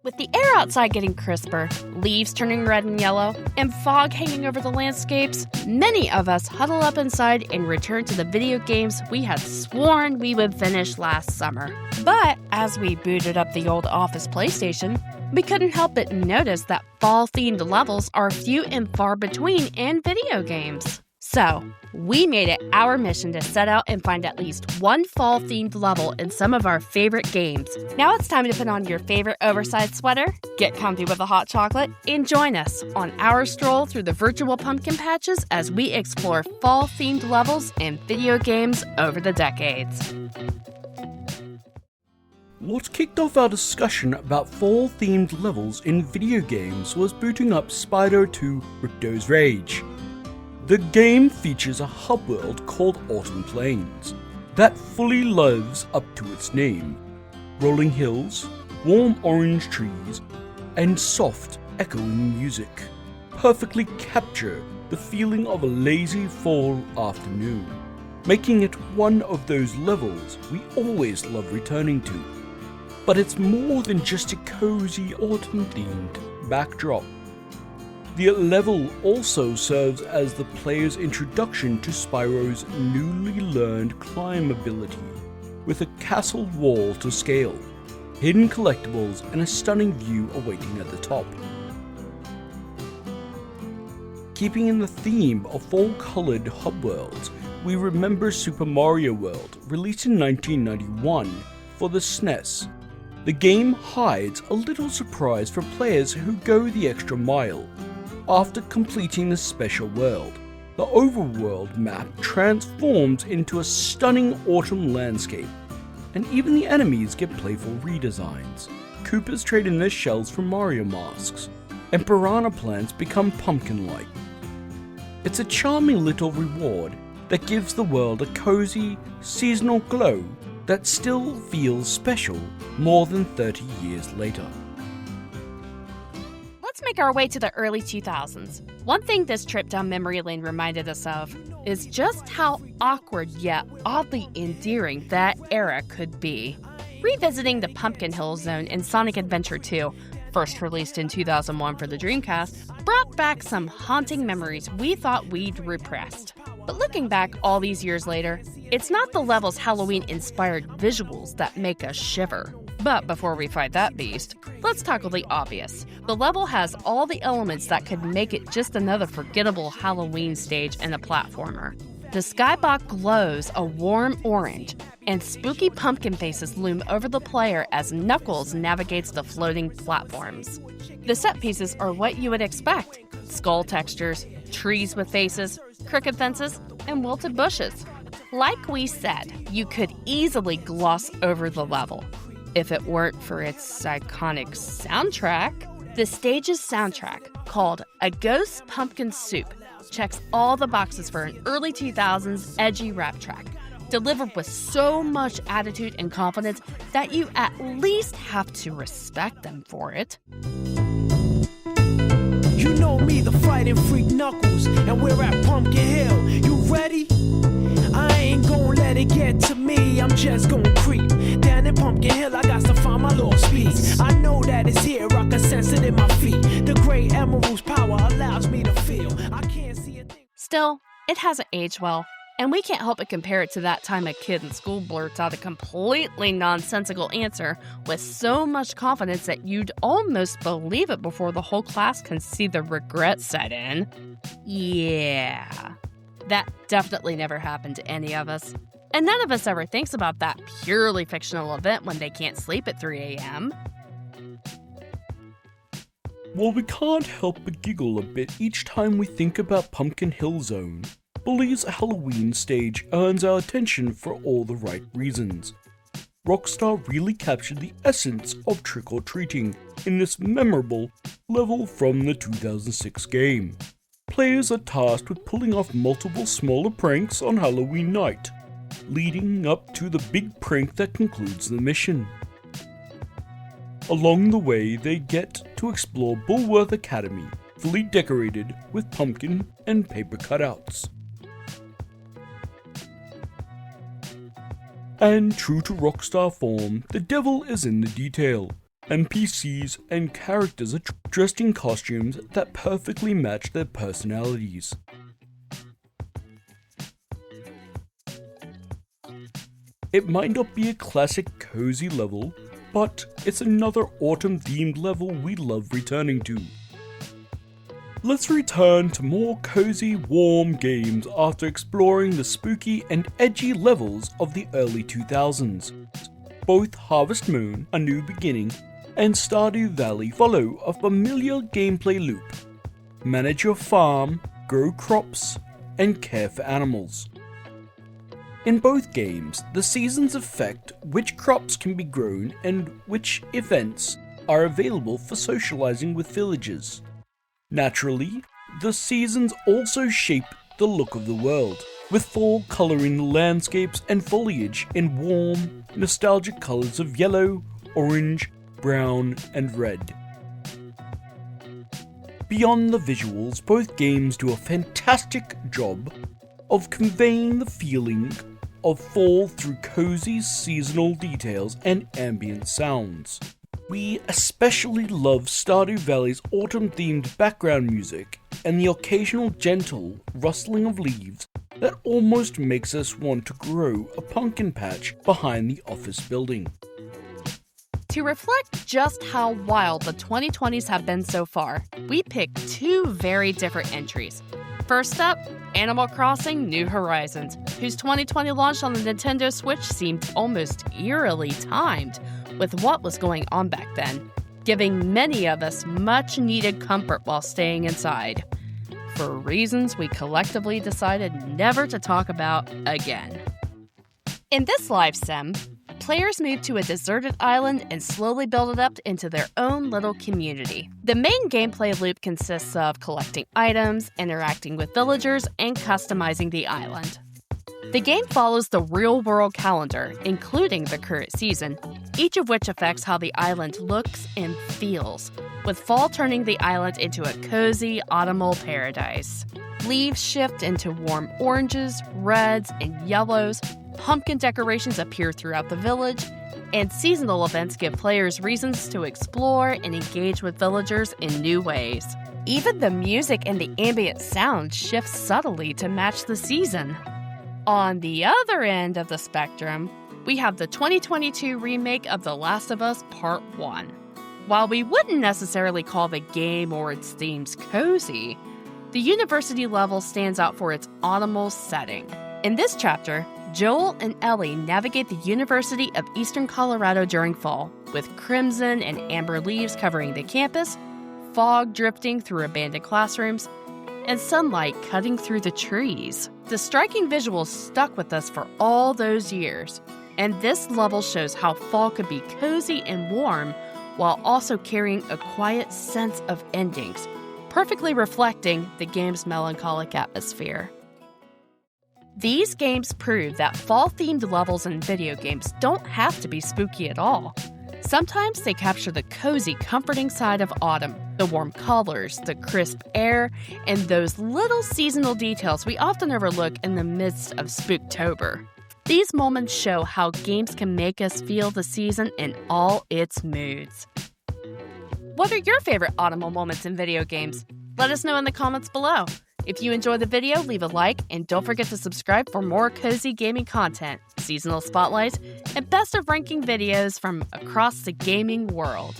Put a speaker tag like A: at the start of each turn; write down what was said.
A: With the air outside getting crisper, leaves turning red and yellow, and fog hanging over the landscapes, many of us huddle up inside and return to the video games we had sworn we would finish last summer. But as we booted up the old office PlayStation, we couldn't help but notice that fall-themed levels are few and far between in video games. So, we made it our mission to set out and find at least one fall-themed level in some of our favorite games. Now it's time to put on your favorite oversized sweater, get comfy with a hot chocolate, and join us on our stroll through the virtual pumpkin patches as we explore fall-themed levels in video games over the decades.
B: What kicked off our discussion about fall-themed levels in video games was booting up Spyro 2 Ricto's Rage. The game features a hub world called Autumn Plains that fully lives up to its name. Rolling hills, warm orange trees, and soft, echoing music perfectly capture the feeling of a lazy fall afternoon, making it one of those levels we always love returning to. But it's more than just a cozy autumn-themed backdrop. The level also serves as the player's introduction to Spyro's newly learned climb ability, with a castle wall to scale, hidden collectibles, and a stunning view awaiting at the top. Keeping in the theme of fall-colored hub worlds, we remember Super Mario World, released in 1991 for the SNES. The game hides a little surprise for players who go the extra mile. After completing the special world, the overworld map transforms into a stunning autumn landscape, and even the enemies get playful redesigns. Koopas trade in their shells for Mario masks, and piranha plants become pumpkin-like. It's a charming little reward that gives the world a cozy, seasonal glow that still feels special more than 30 years later.
A: Let's make our way to the early 2000s. One thing this trip down memory lane reminded us of is just how awkward yet oddly endearing that era could be. Revisiting the Pumpkin Hill Zone in Sonic Adventure 2, first released in 2001 for the Dreamcast, brought back some haunting memories we thought we'd repressed. But looking back all these years later, it's not the level's Halloween-inspired visuals that make us shiver. But before we fight that beast, let's tackle the obvious. The level has all the elements that could make it just another forgettable Halloween stage and a platformer. The skybox glows a warm orange, and spooky pumpkin faces loom over the player as Knuckles navigates the floating platforms. The set pieces are what you would expect: skull textures, trees with faces, crooked fences, and wilted bushes. Like we said, you could easily gloss over the level if it weren't for its iconic soundtrack. The stage's soundtrack, called A Ghost Pumpkin Soup, checks all the boxes for an early 2000s edgy rap track, delivered with so much attitude and confidence that you at least have to respect them for it.
C: You know me, the fighting freak Knuckles, and we're at Pumpkin Hill. You ready? I ain't gon' let it get to me, I'm just gon' creep down in Pumpkin Hill. I got to find my lost piece. I know that it's here, I can sense it in my feet. The great emerald's power allows me to feel. I can't see a thing.
A: Still, it hasn't aged well, and we can't help but compare it to that time a kid in school blurts out a completely nonsensical answer with so much confidence that you'd almost believe it before the whole class can see the regret set in. Yeah. That definitely never happened to any of us. And none of us ever thinks about that purely fictional event when they can't sleep at 3 a.m.
B: While we can't help but giggle a bit each time we think about Pumpkin Hill Zone, Bully's Halloween stage earns our attention for all the right reasons. Rockstar really captured the essence of trick-or-treating in this memorable level from the 2006 game. Players are tasked with pulling off multiple smaller pranks on Halloween night, leading up to the big prank that concludes the mission. Along the way, they get to explore Bulworth Academy, fully decorated with pumpkin and paper cutouts. And true to Rockstar form, the devil is in the detail. NPCs and characters are dressed in costumes that perfectly match their personalities. It might not be a classic cozy level, but it's another autumn-themed level we love returning to. Let's return to more cozy, warm games after exploring the spooky and edgy levels of the early 2000s. Both Harvest Moon, A New Beginning, and Stardew Valley follow a familiar gameplay loop. Manage your farm, grow crops, and care for animals. In both games, the seasons affect which crops can be grown and which events are available for socializing with villagers. Naturally, the seasons also shape the look of the world, with fall coloring the landscapes and foliage in warm, nostalgic colors of yellow, orange, brown, and red. Beyond the visuals, both games do a fantastic job of conveying the feeling of fall through cozy seasonal details and ambient sounds. We especially love Stardew Valley's autumn-themed background music and the occasional gentle rustling of leaves that almost makes us want to grow a pumpkin patch behind the office building.
A: To reflect just how wild the 2020s have been so far, we picked two very different entries. First up, Animal Crossing New Horizons, whose 2020 launch on the Nintendo Switch seemed almost eerily timed with what was going on back then, giving many of us much-needed comfort while staying inside, for reasons we collectively decided never to talk about again. In this live sim, players move to a deserted island and slowly build it up into their own little community. The main gameplay loop consists of collecting items, interacting with villagers, and customizing the island. The game follows the real-world calendar, including the current season, each of which affects how the island looks and feels, with fall turning the island into a cozy autumnal paradise. Leaves shift into warm oranges, reds, and yellows, pumpkin decorations appear throughout the village, and seasonal events give players reasons to explore and engage with villagers in new ways. Even the music and the ambient sound shift subtly to match the season. On the other end of the spectrum, we have the 2022 remake of The Last of Us Part 1. While we wouldn't necessarily call the game or its themes cozy, the university level stands out for its autumnal setting. In this chapter, Joel and Ellie navigate the University of Eastern Colorado during fall, with crimson and amber leaves covering the campus, fog drifting through abandoned classrooms, and sunlight cutting through the trees. The striking visuals stuck with us for all those years, and this level shows how fall could be cozy and warm while also carrying a quiet sense of endings, perfectly reflecting the game's melancholic atmosphere. These games prove that fall-themed levels in video games don't have to be spooky at all. Sometimes they capture the cozy, comforting side of autumn, the warm colors, the crisp air, and those little seasonal details we often overlook in the midst of Spooktober. These moments show how games can make us feel the season in all its moods. What are your favorite autumnal moments in video games? Let us know in the comments below. If you enjoyed the video, leave a like, and don't forget to subscribe for more cozy gaming content, seasonal spotlights, and best of ranking videos from across the gaming world.